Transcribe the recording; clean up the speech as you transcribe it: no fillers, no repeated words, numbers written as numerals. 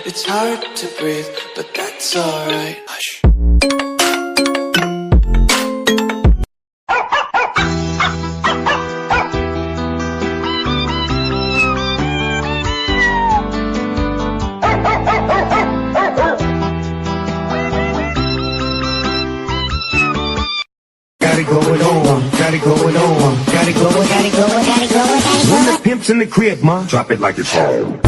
It's hard to breathe, but that's alright. Hush. Got it going on, got it going on, got it going, got it going, got it going. When the pimp's in the crib, ma, drop it like it's home.